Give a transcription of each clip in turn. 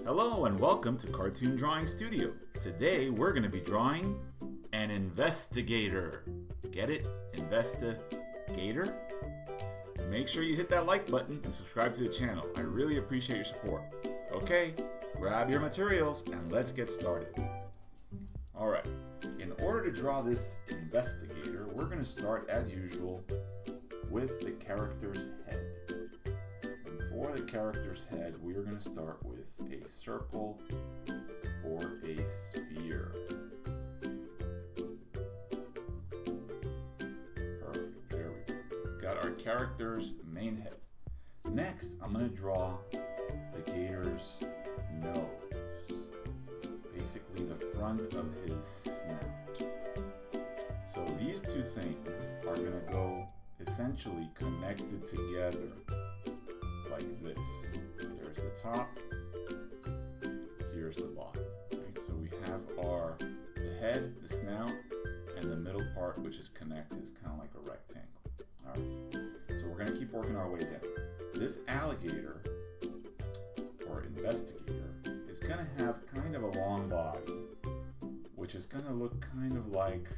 Hello and welcome to Cartoon Drawing Studio. Today we're going to be drawing an investigator. Get it? Investigator? Make sure you hit that like button and subscribe to the channel. I really appreciate your support. Okay, grab your materials and let's get started. Alright, in order to draw this investigator, we're going to start as usual with the character's head. For the character's head, we are going to start with a circle or a sphere. Perfect, there we go. Got our character's main head. Next, I'm going to draw the gator's nose. Basically the front of his snout. So these two things are going to go essentially connected together. Like this. There's the top, here's the bottom. Right? So we have the head, the snout, and the middle part, which is connected. It's kind of like a rectangle. All right. So we're going to keep working our way down. This alligator, or investigator, is going to have kind of a long body, which is going to look kind of like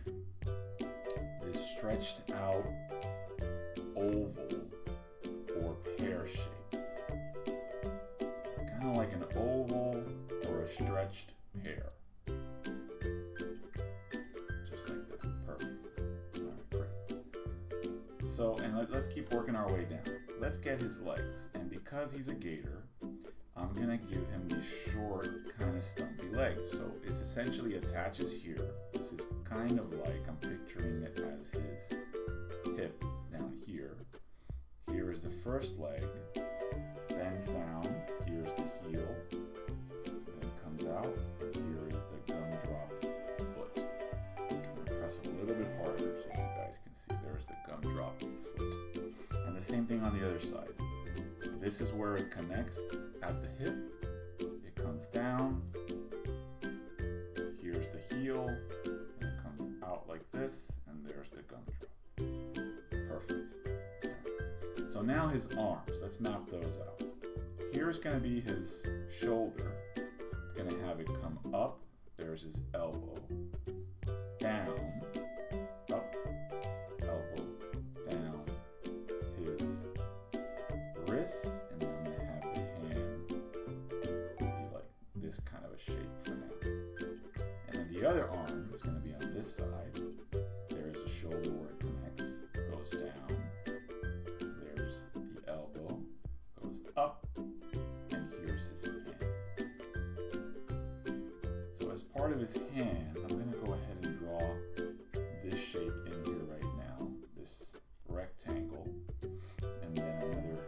this stretched out oval or pear shape. Kind of like an oval or a stretched pear. Just like that. Perfect. Alright, great. So, and let's keep working our way down. Let's get his legs. And because he's a gator, I'm going to give him these short, kind of stumpy legs. So it essentially attaches here. This is kind of like, I'm picturing it as his hip down here. Here is the first leg. Bends down, here's the heel, then comes out, and here is the gumdrop foot. I'm going to press a little bit harder so you guys can see there's the gumdrop foot. And the same thing on the other side. This is where it connects at the hip, it comes down, here's the heel, and it comes out like this, and there's the gumdrop. Perfect. So now his arms, let's map those out. Here's going to be his shoulder. Going to have it come up. There's his elbow. Down. Up. Elbow. Down. His wrist. And then I'm going to have the hand be like this kind of a shape for now. And then the other arm is going to be on this side. There's the shoulder where it connects. Goes down. There's the elbow. Goes up. Part of his hand, I'm going to go ahead and draw this shape in here right now, this rectangle, and then another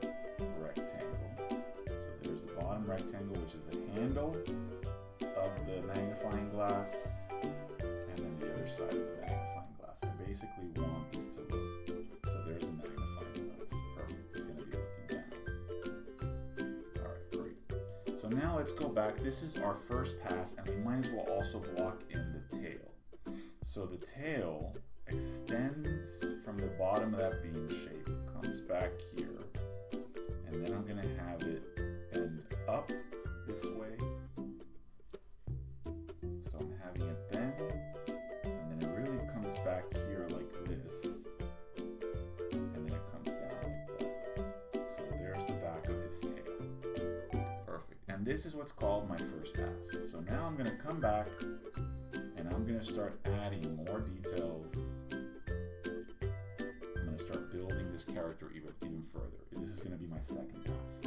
rectangle. So there's the bottom rectangle, which is the handle of the magnifying glass, and then the other side of the magnifying glass. I basically want this to look, so there's the magnifying glass. Perfect. He's going to be looking down. Alright, great. So now let's go back. This is our first pass, and we might as well also block in the tail. So the tail extends from the bottom of that bean shape, comes back here, and then I'm going to have it bend up this way. So I'm having it bend, and then it really comes back here like this, and then it comes down like that. So there's the back of his tail. And this is what's called my first pass. So now I'm going to come back and I'm going to start adding more details. I'm going to start building this character even further. This is going to be my second pass.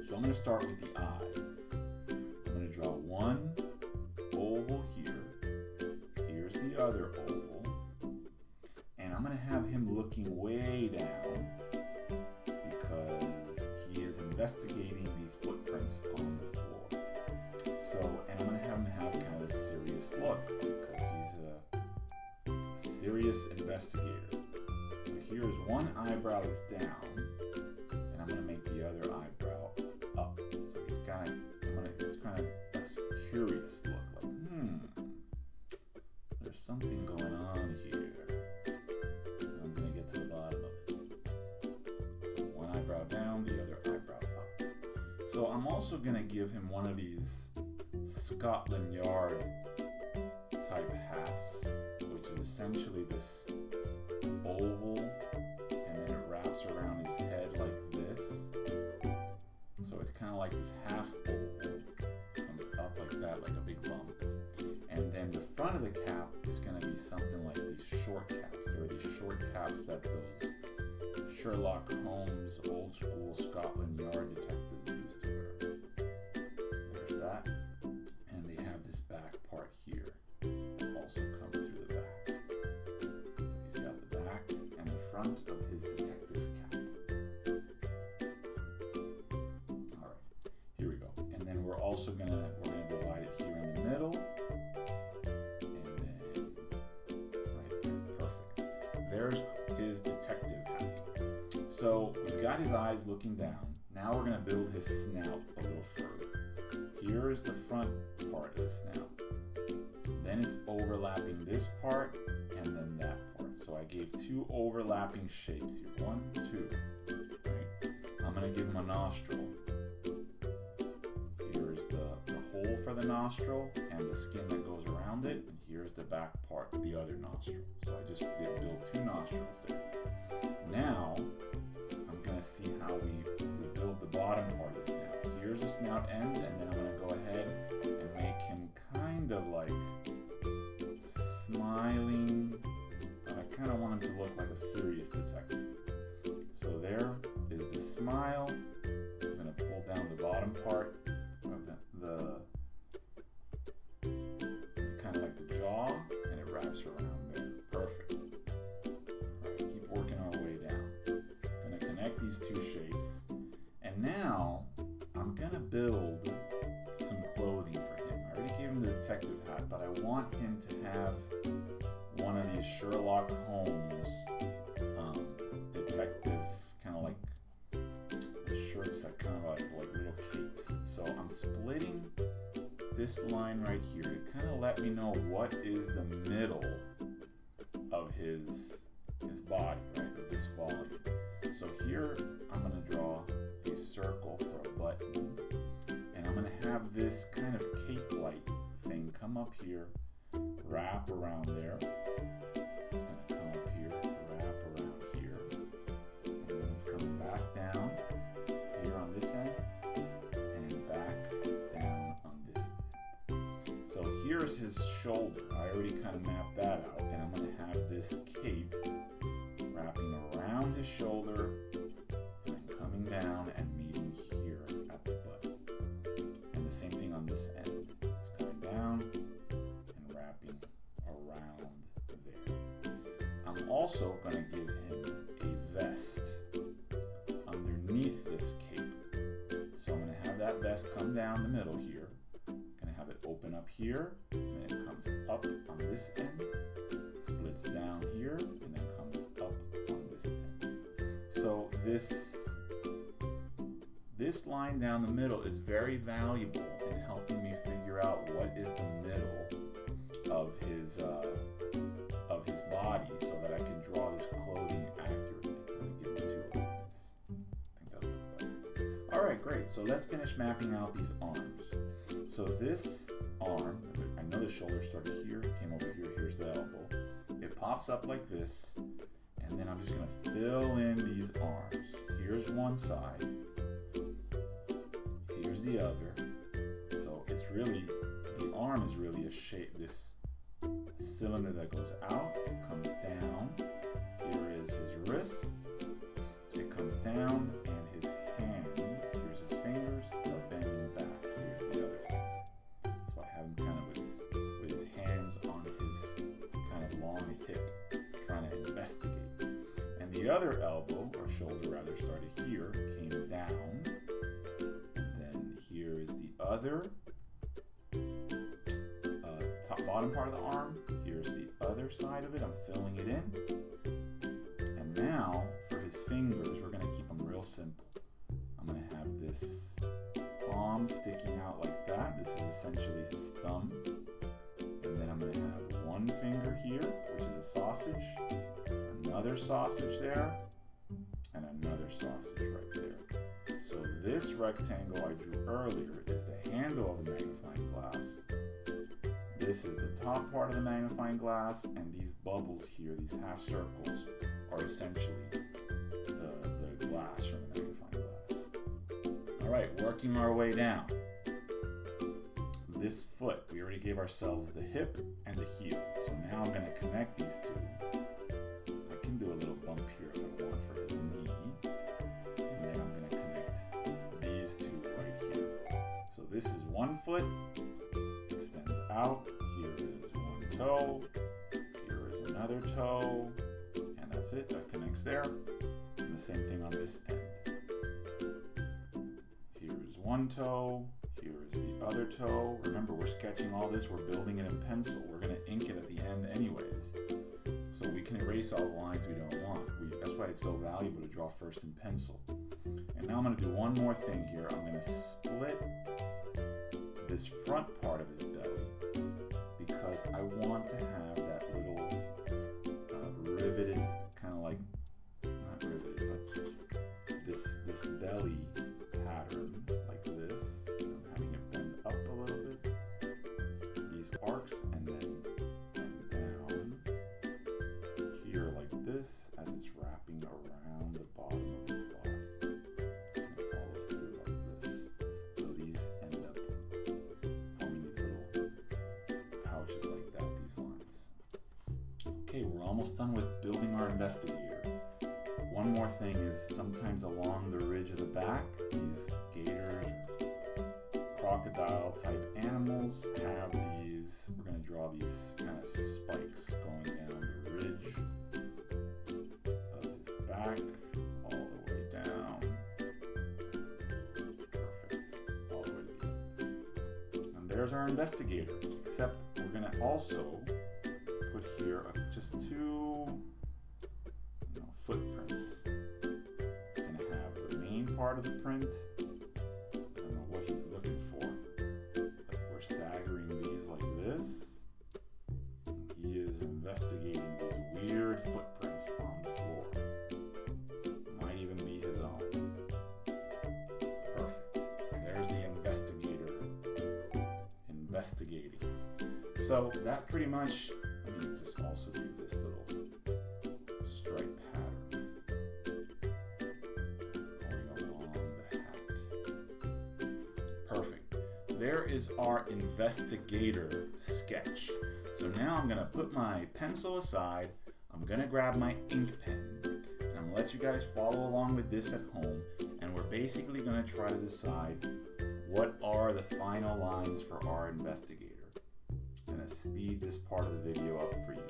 So I'm going to start with the eyes. I'm going to draw one oval here. Here's the other oval. And I'm going to have him looking way down because he is investigating these footprints on the floor. So, and I'm going to have him have kind of a serious look because he's a serious investigator. So here's one eyebrow is down, and I'm going to make the other eyebrow up. So he's kind of, it's kind of a curious look, like, there's something going on here. And I'm going to get to the bottom of it. So one eyebrow down, the other eyebrow up. So I'm also gonna give him one of these Scotland Yard type hats, which is essentially this oval, and then it wraps around his head like this. So it's kind of like this half oval, comes up like that, like a big bump. And then the front of the cap is gonna be something like these short caps. There are these short caps that those Sherlock Holmes, old school Scotland Yard detectives used to wear. There's that. And they have this back part here. It also comes through the back. So he's got the back and the front of his detective cap. Alright, here we go. And then we're also gonna divide it here in the middle. And then right there. Perfect. There's his detective hat. So we've got his eyes looking down. Now we're going to build his snout a little further. Here is the front part of the snout. Then it's overlapping this part and then that part. So I gave two overlapping shapes here. 1, 2. Right? I'm going to give him a nostril. Here's the hole for the nostril and the skin that goes around it. And here's the back part, the other nostril. So I just did build two nostrils there. Now, I'm going to see how we build the bottom part of the snout. Here's the snout ends, and then I'm going to go ahead and make him kind of like smiling, but I kind of want him to look like a serious detective. So there is the smile. I'm going to pull down the bottom part of the kind of like the jaw, and it wraps around there. Perfect. Keep working our way down. I'm going to connect these two shapes. And now I'm going to build some clothing for him. I already gave him the detective hat, but I want him to have one of these Sherlock Holmes detective kind of like shirts that kind of like little capes. So I'm splitting this line right here to kind of let me know what is the middle of his body, right, of this volume. So here I'm going to draw a circle for a button, and I'm going to have this kind of cape-like thing come up here, wrap around there. It's going to come up here, wrap around here, and then it's coming back down here on this end, and back down on this end. So here's his shoulder. I already kind of mapped that out, and I'm going to have this cape wrapping around his shoulder and then coming down and meeting here at the butt. And the same thing on this end. It's coming down and wrapping around there. I'm also going to give him a vest underneath this cape. So I'm going to have that vest come down the middle here. I'm going to have it open up here, and then it comes up on this end, splits down here, and then comes up on this end. So this line down the middle is very valuable in helping me figure out what is the middle of his body, so that I can draw this clothing accurately. I'm going to give it 2 lines. I think that'll look better. All right, great. So let's finish mapping out these arms. So this arm, I know the shoulder started here, came over here, here's the elbow. It pops up like this, and then I'm just going to fill in these arms. Here's one side, here's the other. So it's really, the arm is really a shape, this cylinder that goes out, it comes down. Here is his wrist, it comes down, and his hands, here's his fingers, are bending back. Here's the other finger. So I have him kind of with his hands on his kind of long hip, trying to investigate. And the other elbow, or shoulder rather, started here, came down, and then here is the other bottom part of the arm. Here's the other side of it. I'm filling it in. And now for his fingers, we're going to keep them real simple. I'm going to have this palm sticking out like that. This is essentially his thumb. And then I'm going to have one finger here, which is a sausage, another sausage there, and another sausage right there. So this this rectangle I drew earlier is the handle of the magnifying glass. This is the top part of the magnifying glass, and these bubbles here, these half circles, are essentially the glass from the magnifying glass. All right, working our way down. This foot, we already gave ourselves the hip and the heel. So now I'm going to connect these two. I can do a little bump here if I want for his knee. And then I'm going to connect these two right here. So this is one foot, extends out. Here is one toe. Here is another toe. And that's it, that connects there. And the same thing on this end. Here's one toe. Here is the other toe. Remember, we're sketching all this, we're building it in pencil. We're going to ink it at the end anyways. So we can erase all the lines we don't want. That's why it's so valuable to draw first in pencil. And now I'm going to do one more thing here. I'm going to split this front part of his belly because I want to have that little riveted, kind of like, not riveted, but this belly pattern like this. I'm having it bend up a little bit. These arcs and then bend down here like this as it's wrapping around the bottom of his body. And it follows through like this. So these end up forming these little pouches like that, these lines. Okay, we're almost done with building our investigator. One more thing is sometimes along the ridge of the back, these gators, crocodile type animals have these, we're going to draw these kind of spikes going down the ridge of his back, all the way down. Perfect. All the way to the end. And there's our investigator, except we're going to also put here just two footprints. It's going to have the main part of the print. I don't know what he's looking for. But we're staggering these like this. He is investigating these weird footprints on the floor. Might even be his own. Perfect. There's the investigator investigating. So that pretty much, let me just also do this little stripe pattern going along the hat. Perfect. There is our investigator sketch. So now I'm going to put my pencil aside. I'm going to grab my ink pen. And I'm going to let you guys follow along with this at home. And we're basically going to try to decide what are the final lines for our investigator. I'm going to speed this part of the video up for you.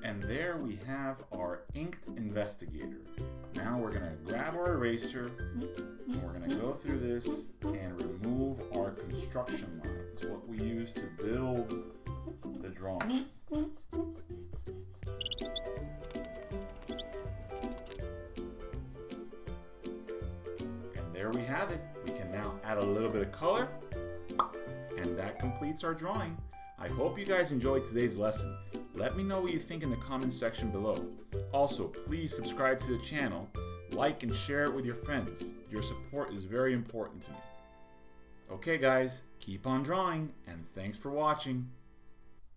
And there we have our inked investigator. Now we're going to grab our eraser and we're going to go through this and remove our construction lines, what we use to build the drawing. And there we have it. We can now add a little bit of color, and that completes our drawing. I hope you guys enjoyed today's lesson. Let me know what you think in the comments section below. Also, please subscribe to the channel, like and share it with your friends. Your support is very important to me. Okay guys, keep on drawing, and thanks for watching.